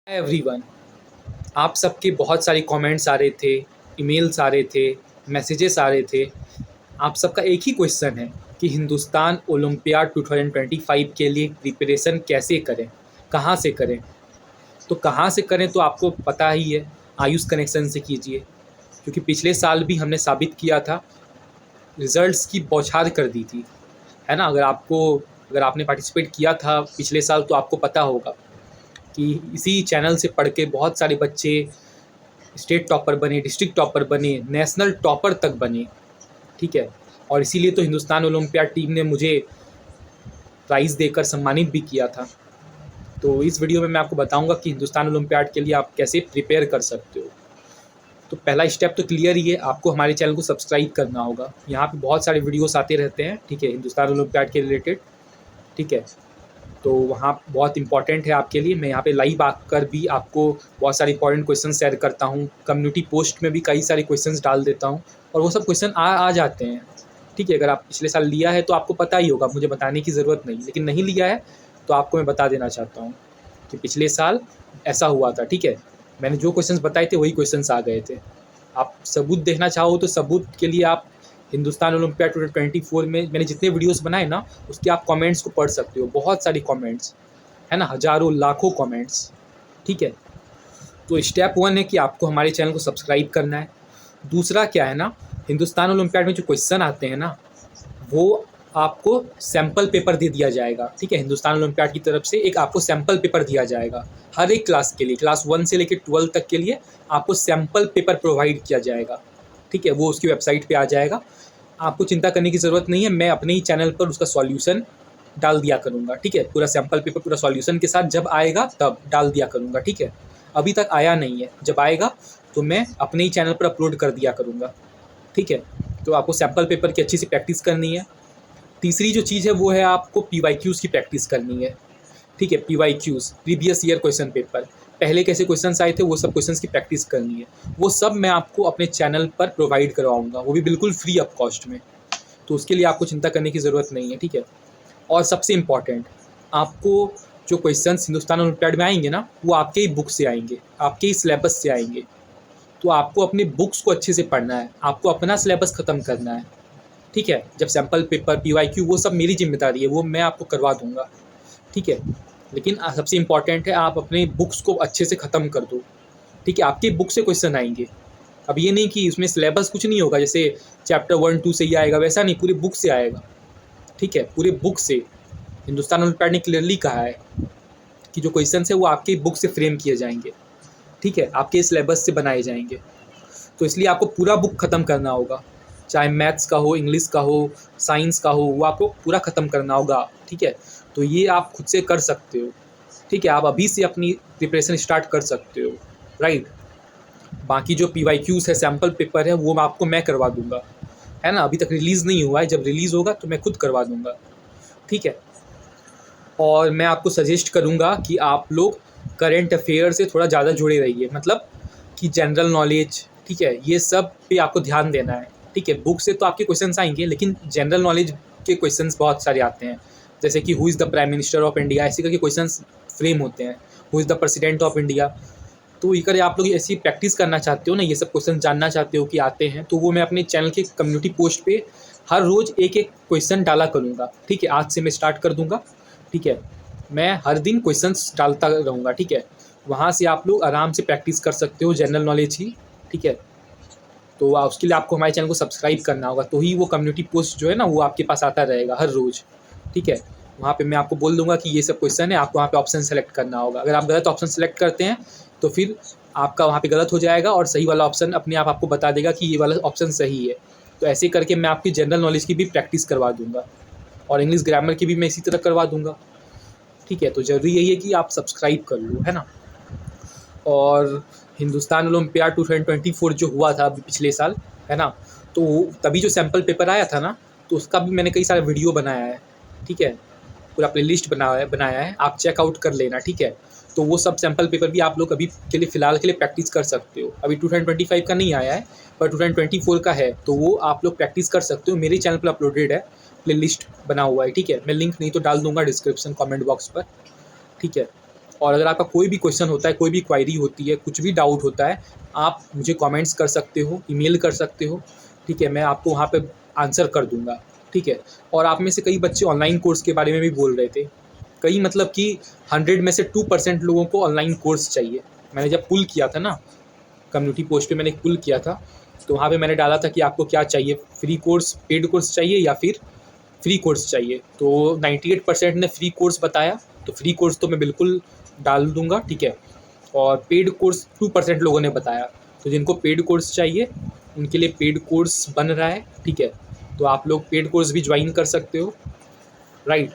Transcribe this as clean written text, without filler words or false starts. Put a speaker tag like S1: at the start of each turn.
S1: Hi everyone. आप सबके बहुत सारे कमेंट्स आ रहे थे, ईमेल्स आ रहे थे, मैसेजेस आ रहे थे। आप सबका एक ही क्वेश्चन है कि हिंदुस्तान ओलंपियाड 2025 के लिए प्रिपरेशन कैसे करें, कहाँ से करें। तो कहाँ से करें तो आपको पता ही है, आयुष कनेक्शन से कीजिए। क्योंकि पिछले साल भी हमने साबित किया था, रिजल्ट्स की बौछार कर दी थी, है ना। अगर आपने पार्टिसिपेट किया था पिछले साल तो आपको पता होगा कि इसी चैनल से पढ़ के बहुत सारे बच्चे स्टेट टॉपर बने, डिस्ट्रिक्ट टॉपर बने, नेशनल टॉपर तक बने। ठीक है। और इसीलिए तो हिंदुस्तान ओलंपियाड टीम ने मुझे प्राइज़ देकर सम्मानित भी किया था। तो इस वीडियो में मैं आपको बताऊंगा कि हिंदुस्तान ओलंपियाड के लिए आप कैसे प्रिपेयर कर सकते हो। तो पहला स्टेप तो क्लियर ही है, आपको हमारे चैनल को सब्सक्राइब करना होगा। यहाँ पे बहुत सारे वीडियोस आते रहते हैं, ठीक है, हिंदुस्तान ओलंपियाड के रिलेटेड। ठीक है। तो वहाँ बहुत इंपॉर्टेंट है आपके लिए। मैं यहाँ पे लाइव आकर भी आपको बहुत सारे इंपॉर्टेंट क्वेश्चन शेयर करता हूँ। कम्युनिटी पोस्ट में भी कई सारे क्वेश्चंस डाल देता हूँ और वो सब क्वेश्चन आ जाते हैं। ठीक है। अगर आप पिछले साल लिया है तो आपको पता ही होगा, मुझे बताने की ज़रूरत नहीं। लेकिन नहीं लिया है तो आपको मैं बता देना चाहता हूँ कि पिछले साल ऐसा हुआ था। ठीक है। मैंने जो क्वेश्चन बताए थे वही क्वेश्चन आ गए थे। आप सबूत देखना चाहो तो सबूत के लिए आप हिंदुस्तान ओलंपियाड 2024 में मैंने जितने वीडियोस बनाए ना, उसके आप कमेंट्स को पढ़ सकते हो। बहुत सारी कमेंट्स है ना, हज़ारों लाखों कमेंट्स। ठीक है। तो स्टेप 1 है कि आपको हमारे चैनल को सब्सक्राइब करना है। दूसरा क्या है ना, हिंदुस्तान ओलंपियाड में जो क्वेश्चन आते हैं ना, वो आपको सैम्पल पेपर दे दिया जाएगा। ठीक है। हिंदुस्तान ओलंपियाड की तरफ से एक आपको सैम्पल पेपर दिया जाएगा। हर एक क्लास के लिए, क्लास 1 से लेकर 12 तक के लिए आपको सैम्पल पेपर प्रोवाइड किया जाएगा। ठीक है। वो उसकी वेबसाइट पे आ जाएगा। आपको चिंता करने की ज़रूरत नहीं है, मैं अपने ही चैनल पर उसका सॉल्यूशन डाल दिया करूँगा। ठीक है। पूरा सैम्पल पेपर पूरा सॉल्यूशन के साथ जब आएगा तब डाल दिया करूँगा। ठीक है। अभी तक आया नहीं है, जब आएगा तो मैं अपने ही चैनल पर अपलोड कर दिया करूँगा। ठीक है। तो आपको सैम्पल पेपर की अच्छी सी प्रैक्टिस करनी है। तीसरी जो चीज़ है वो है आपको PYQs की प्रैक्टिस करनी है। ठीक है। PYQs, previous year question paper, पहले कैसे क्वेश्चंस आए थे वो सब क्वेश्चंस की प्रैक्टिस करनी है। वो सब मैं आपको अपने चैनल पर प्रोवाइड करवाऊँगा, वो भी बिल्कुल फ्री ऑफ कॉस्ट में। तो उसके लिए आपको चिंता करने की ज़रूरत नहीं है। ठीक है। और सबसे इम्पॉर्टेंट, आपको जो क्वेश्चंस हिंदुस्तान ओलंपियाड में आएंगे ना, वो आपके ही बुक से आएंगे, आपके ही सिलेबस से आएंगे। तो आपको अपने बुक्स को अच्छे से पढ़ना है, आपको अपना सिलेबस ख़त्म करना है। ठीक है। जब सैम्पल पेपर PYQ वो सब मेरी जिम्मेदारी है, वो मैं आपको करवा दूंगा। ठीक है। लेकिन सबसे इम्पॉर्टेंट है आप अपने बुक्स को अच्छे से ख़त्म कर दो। ठीक है। आपके बुक से क्वेश्चन आएंगे। अब ये नहीं कि उसमें सिलेबस कुछ नहीं होगा, जैसे चैप्टर 1 2 से ही आएगा, वैसा नहीं, पूरे बुक से आएगा। ठीक है। पूरे बुक से हिंदुस्तान ओलंपियाड ने क्लियरली कहा है कि जो क्वेश्चन है वो आपके बुक से फ्रेम किए जाएंगे। ठीक है। आपके सिलेबस से बनाए जाएंगे। तो इसलिए आपको पूरा बुक ख़त्म करना होगा, चाहे मैथ्स का हो, इंग्लिश का हो, साइंस का हो, वो आपको पूरा ख़त्म करना होगा। ठीक है। तो ये आप खुद से कर सकते हो। ठीक है। आप अभी से अपनी प्रिपरेशन स्टार्ट कर सकते हो। राइट। बाकी जो PYQs है, सैम्पल पेपर है, वो आपको मैं करवा दूंगा, है ना। अभी तक रिलीज़ नहीं हुआ है, जब रिलीज़ होगा तो मैं खुद करवा दूंगा। ठीक है। और मैं आपको सजेस्ट करूँगा कि आप लोग करेंट अफेयर से थोड़ा ज़्यादा जुड़े रहिए, मतलब कि जनरल नॉलेज, ठीक है, ये सब पे आपको ध्यान देना है। ठीक है। बुक से तो आपके क्वेश्चंस आएंगे, लेकिन जनरल नॉलेज के क्वेश्चंस बहुत सारे आते हैं, जैसे कि who is the prime minister of India, ऐसे करके क्वेश्चंस फ्रेम होते हैं। Who is the president of India. तो अगर आप लोग ऐसी प्रैक्टिस करना चाहते हो ना, ये सब क्वेश्चन जानना चाहते हो कि आते हैं, तो वो मैं अपने चैनल के कम्युनिटी पोस्ट पे हर रोज़ एक एक क्वेश्चन डाला करूँगा। ठीक है। आज से मैं स्टार्ट कर दूँगा। ठीक है। मैं हर दिन क्वेश्चंस डालता रहूँगा। ठीक है। वहाँ से आप लोग आराम से प्रैक्टिस कर सकते हो जनरल नॉलेज की। ठीक है। तो उसके लिए आपको हमारे चैनल को सब्सक्राइब करना होगा, तो ही वो कम्युनिटी पोस्ट जो है ना वो आपके पास आता रहेगा हर रोज़। ठीक है। वहाँ पे मैं आपको बोल दूंगा कि ये सब क्वेश्चन है, आपको वहाँ पे ऑप्शन सेलेक्ट करना होगा। अगर आप गलत ऑप्शन सेलेक्ट करते हैं तो फिर आपका वहाँ पे गलत हो जाएगा और सही वाला ऑप्शन अपने आप आपको बता देगा कि ये वाला ऑप्शन सही है। तो ऐसे करके मैं आपकी जनरल नॉलेज की भी प्रैक्टिस करवा दूँगा और इंग्लिश ग्रामर की भी मैं इसी तरह करवा दूँगा। ठीक है। तो ज़रूरी यही है कि आप सब्सक्राइब कर लो, है ना। और हिंदुस्तान ओलंपियाड 2024 जो हुआ था अभी पिछले साल, है ना, तो तभी जो सैम्पल पेपर आया था ना, तो उसका भी मैंने कई सारा वीडियो बनाया है। ठीक है। पूरा प्लेलिस्ट बनाया है, आप चेकआउट कर लेना। ठीक है। तो वो सब सैम्पल पेपर भी आप लोग अभी के लिए फ़िलहाल के लिए प्रैक्टिस कर सकते हो। अभी 2025 का नहीं आया है, पर 2024 का है, तो वो आप लोग प्रैक्टिस कर सकते हो। मेरे चैनल पर अपलोडेड है, प्लेलिस्ट बना हुआ है। ठीक है। मैं लिंक नहीं तो डाल दूंगा डिस्क्रिप्शन कमेंट बॉक्स पर। ठीक है। और अगर आपका कोई भी क्वेश्चन होता है, कोई भी क्वायरी होती है, कुछ भी डाउट होता है, आप मुझे कमेंट्स कर सकते हो, ईमेल कर सकते हो, ठीक है? मैं आपको वहाँ पे आंसर कर दूँगा, ठीक है? और आप में से कई बच्चे ऑनलाइन कोर्स के बारे में भी बोल रहे थे। कई मतलब कि 100 में से 2% लोगों को ऑनलाइन कोर्स चाहिए। मैंने जब पुल किया था ना, कम्युनिटी पोस्ट पे मैंने एक पुल किया था, तो वहाँ पे मैंने डाला था कि आपको क्या चाहिए, फ्री कोर्स, पेड कोर्स चाहिए या फिर फ्री कोर्स चाहिए? तो 98% ने फ्री कोर्स बताया, तो फ्री कोर्स तो मैं बिल्कुल डाल दूँगा, ठीक है? और पेड कोर्स 2% लोगों ने बताया, तो जिनको पेड कोर्स चाहिए, उनके लिए पेड कोर्स बन रहा है, ठीक है? तो आप लोग पेड कोर्स भी ज्वाइन कर सकते हो, राइट?